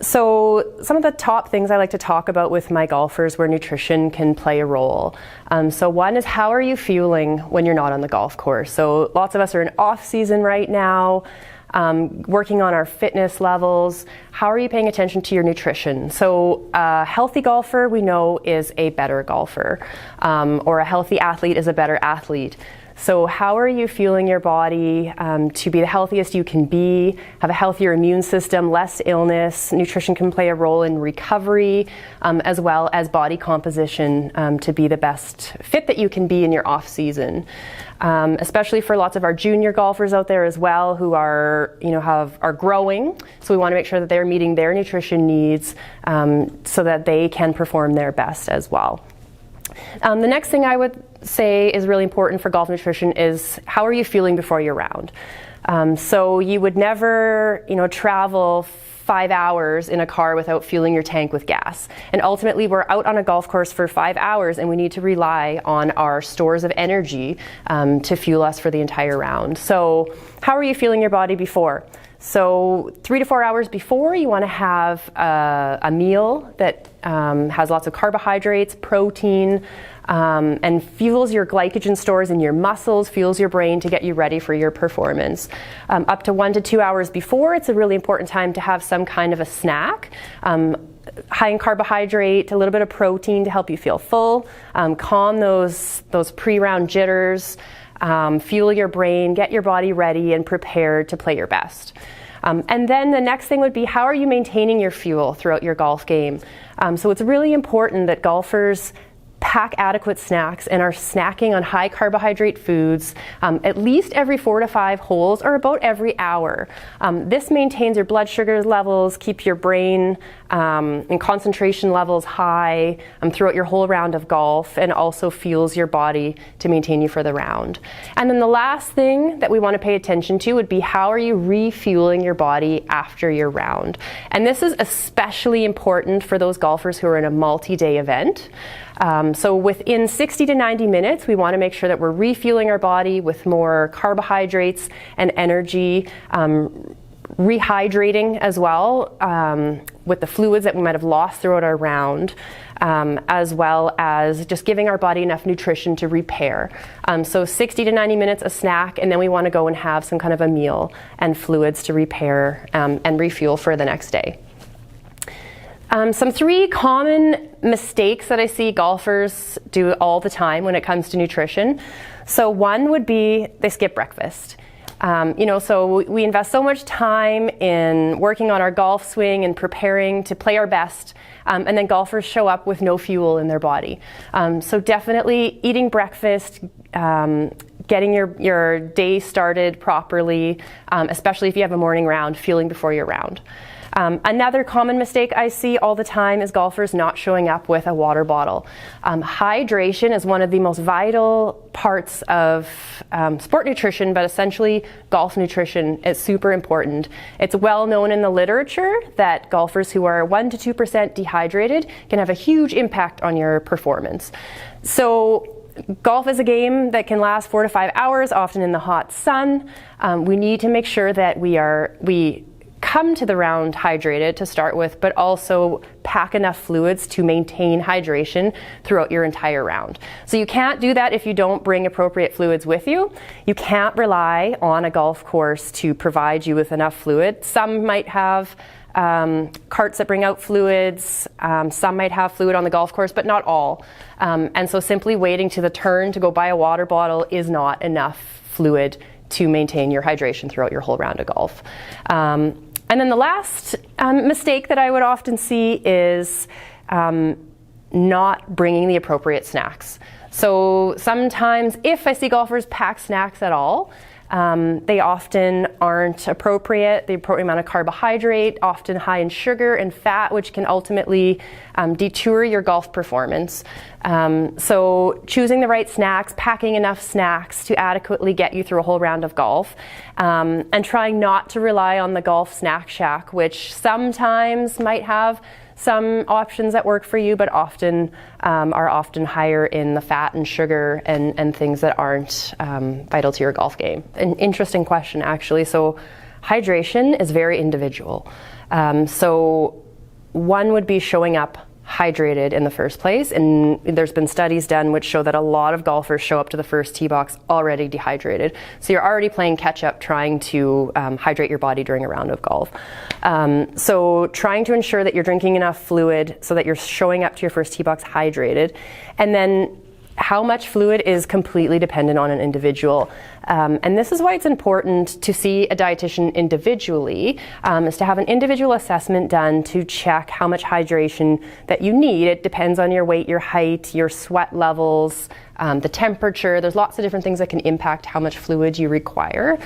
So some of the top things I like to talk about with my golfers where nutrition can play a role. So one is, how are you feeling when you're not on the golf course? So lots of us are in off season right now, working on our fitness levels. How are you paying attention to your nutrition? So a healthy golfer, we know, is a better golfer, or a healthy athlete is a better athlete. So how are you feeling your body to be the healthiest you can be, have a healthier immune system, less illness? Nutrition can play a role in recovery, as well as body composition, to be the best fit that you can be in your off season. Especially for lots of our junior golfers out there as well, who are, are growing. So we want to make sure that they're meeting their nutrition needs, so that they can perform their best as well. The next thing I would say is really important for golf nutrition is, how are you feeling before your round? So you would never, travel 5 hours in a car without fueling your tank with gas. And ultimately, we're out on a golf course for 5 hours, and we need to rely on our stores of energy to fuel us for the entire round. So how are you feeling your body before? So 3 to 4 hours before, you want to have a meal that has lots of carbohydrates, protein, and fuels your glycogen stores in your muscles, fuels your brain to get you ready for your performance. Up to 1 to 2 hours before, it's a really important time to have some kind of a snack. High in carbohydrate, a little bit of protein to help you feel full, calm those pre-round jitters, fuel your brain, get your body ready and prepared to play your best. And then the next thing would be, how are you maintaining your fuel throughout your golf game? So it's really important that golfers pack adequate snacks and are snacking on high carbohydrate foods at least every 4 to 5 holes, or about every hour. This maintains your blood sugar levels, keep your brain and concentration levels high throughout your whole round of golf, and also fuels your body to maintain you for the round. And then the last thing that we want to pay attention to would be, how are you refueling your body after your round? And this is especially important for those golfers who are in a multi-day event. So within 60 to 90 minutes, we want to make sure that we're refueling our body with more carbohydrates and energy, rehydrating as well, with the fluids that we might have lost throughout our round, as well as just giving our body enough nutrition to repair. So 60 to 90 minutes a snack, and then we want to go and have some kind of a meal and fluids to repair and refuel for the next day. Some 3 common mistakes that I see golfers do all the time when it comes to nutrition. So one would be, they skip breakfast. So we invest so much time in working on our golf swing and preparing to play our best, and then golfers show up with no fuel in their body. So definitely eating breakfast, getting your day started properly, especially if you have a morning round, fueling before your round. Another common mistake I see all the time is golfers not showing up with a water bottle. Hydration is one of the most vital parts of sport nutrition, but essentially golf nutrition is super important. It's well known in the literature that golfers who are 1 to 2% dehydrated can have a huge impact on your performance. So golf is a game that can last 4 to 5 hours, often in the hot sun. We need to make sure that we come to the round hydrated to start with, but also pack enough fluids to maintain hydration throughout your entire round. So you can't do that if you don't bring appropriate fluids with you. You can't rely on a golf course to provide you with enough fluid. Some might have carts that bring out fluids, some might have fluid on the golf course, but not all. And so simply waiting to the turn to go buy a water bottle is not enough fluid to maintain your hydration throughout your whole round of golf. And then the last mistake that I would often see is not bringing the appropriate snacks. So sometimes if I see golfers pack snacks at all, they often aren't appropriate, the appropriate amount of carbohydrate, often high in sugar and fat, which can ultimately detour your golf performance. So choosing the right snacks, packing enough snacks to adequately get you through a whole round of golf, and trying not to rely on the golf snack shack, which sometimes might have some options that work for you, but often are often higher in the fat and sugar and things that aren't vital to your golf game. An interesting question, actually. So hydration is very individual. So one would be showing up hydrated in the first place, and there's been studies done which show that a lot of golfers show up to the first tee box already dehydrated. So you're already playing catch up trying to hydrate your body during a round of golf. So trying to ensure that you're drinking enough fluid so that you're showing up to your first tee box hydrated. And then how much fluid is completely dependent on an individual. And this is why it's important to see a dietitian individually, is to have an individual assessment done to check how much hydration that you need. It depends on your weight, your height, your sweat levels, the temperature. There's lots of different things that can impact how much fluid you require.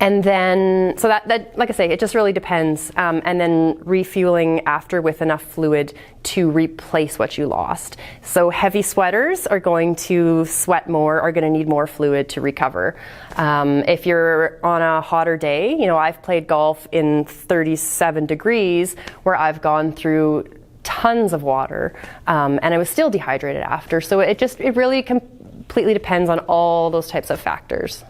And then, so that, like I say, it just really depends. And then refueling after with enough fluid to replace what you lost. So heavy sweaters are going to sweat more, are going to need more fluid to recover. If you're on a hotter day, you know, I've played golf in 37 degrees where I've gone through tons of water, and I was still dehydrated after. So it really completely depends on all those types of factors.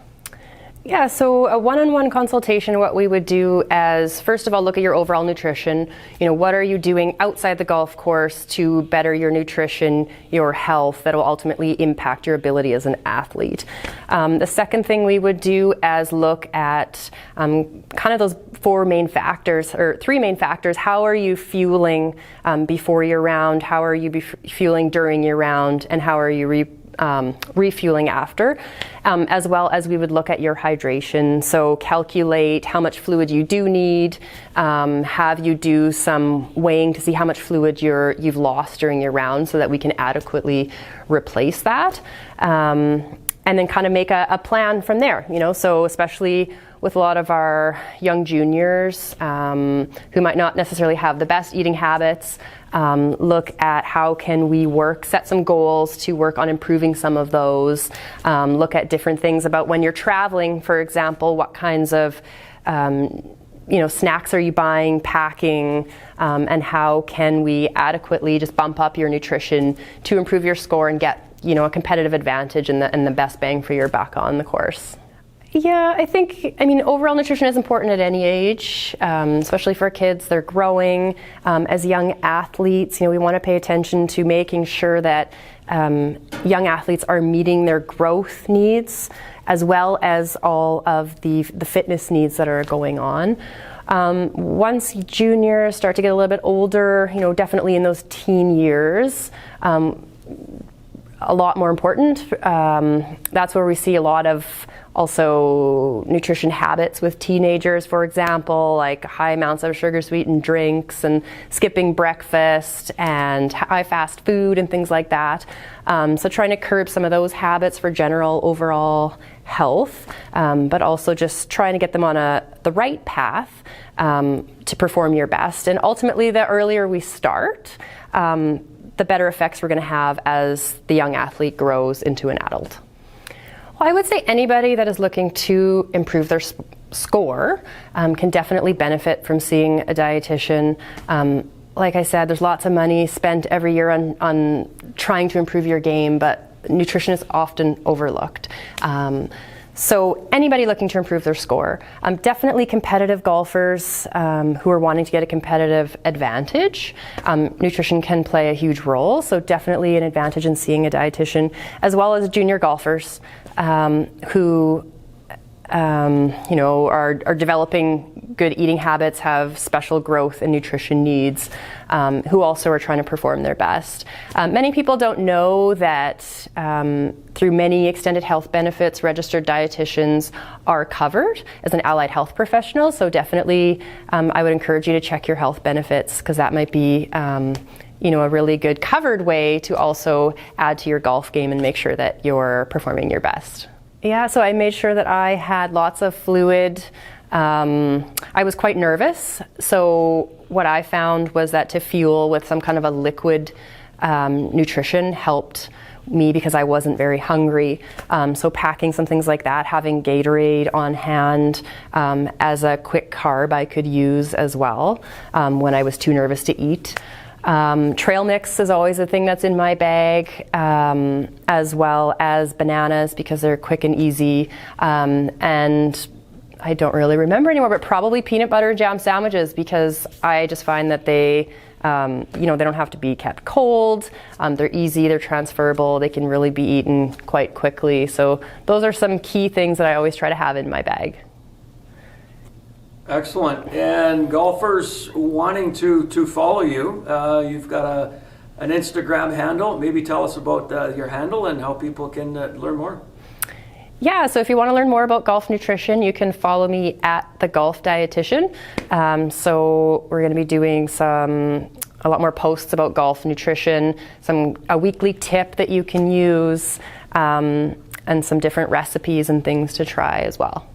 Yeah, so a one-on-one consultation, what we would do is, first of all, look at your overall nutrition. You know, what are you doing outside the golf course to better your nutrition, your health, that will ultimately impact your ability as an athlete. The second thing we would do is look at kind of those four main factors, or three main factors. How are you fueling before your round? How are you fueling during your round? And how are you refueling after, as well as we would look at your hydration. So calculate how much fluid you do need, have you do some weighing to see how much fluid you've lost during your round so that we can adequately replace that, and then kind of make a plan from there, you know, so especially with a lot of our young juniors who might not necessarily have the best eating habits, look at how can we set some goals to work on improving some of those, look at different things about when you're traveling, for example, what kinds of snacks are you buying, packing, and how can we adequately just bump up your nutrition to improve your score and get, you know, a competitive advantage and the best bang for your buck on the course. Yeah, I mean, overall nutrition is important at any age, especially for kids. They're growing. As young athletes, you know, we want to pay attention to making sure that young athletes are meeting their growth needs as well as all of the fitness needs that are going on. Once juniors start to get a little bit older, you know, definitely in those teen years, a lot more important. That's where we see a lot of also nutrition habits with teenagers, for example, like high amounts of sugar sweetened drinks and skipping breakfast and high fast food and things like that. So trying to curb some of those habits for general overall health, but also just trying to get them on the right path to perform your best. And ultimately, the earlier we start, the better effects we're going to have as the young athlete grows into an adult. Well, I would say anybody that is looking to improve their score can definitely benefit from seeing a dietitian. Like I said, there's lots of money spent every year on trying to improve your game, but nutrition is often overlooked. So anybody looking to improve their score, definitely competitive golfers who are wanting to get a competitive advantage, nutrition can play a huge role, so definitely an advantage in seeing a dietitian, as well as junior golfers who are developing good eating habits, have special growth and nutrition needs, who also are trying to perform their best. Many people don't know that through many extended health benefits, registered dietitians are covered as an allied health professional. So definitely, I would encourage you to check your health benefits, because that might be a really good covered way to also add to your golf game and make sure that you're performing your best. Yeah, so I made sure that I had lots of fluid. I was quite nervous, so what I found was that to fuel with some kind of a liquid nutrition helped me because I wasn't very hungry. So packing some things like that, having Gatorade on hand as a quick carb I could use as well when I was too nervous to eat. Trail mix is always a thing that's in my bag, as well as bananas because they're quick and easy, and I don't really remember anymore, but probably peanut butter and jam sandwiches, because I just find that they, they don't have to be kept cold. They're easy, they're transferable, they can really be eaten quite quickly. So those are some key things that I always try to have in my bag. Excellent. And golfers wanting to follow you, you've got an Instagram handle. Maybe tell us about your handle and how people can learn more. Yeah, so if you want to learn more about golf nutrition, you can follow me at the Golf Dietitian. So we're going to be doing a lot more posts about golf nutrition, a weekly tip that you can use, and some different recipes and things to try as well.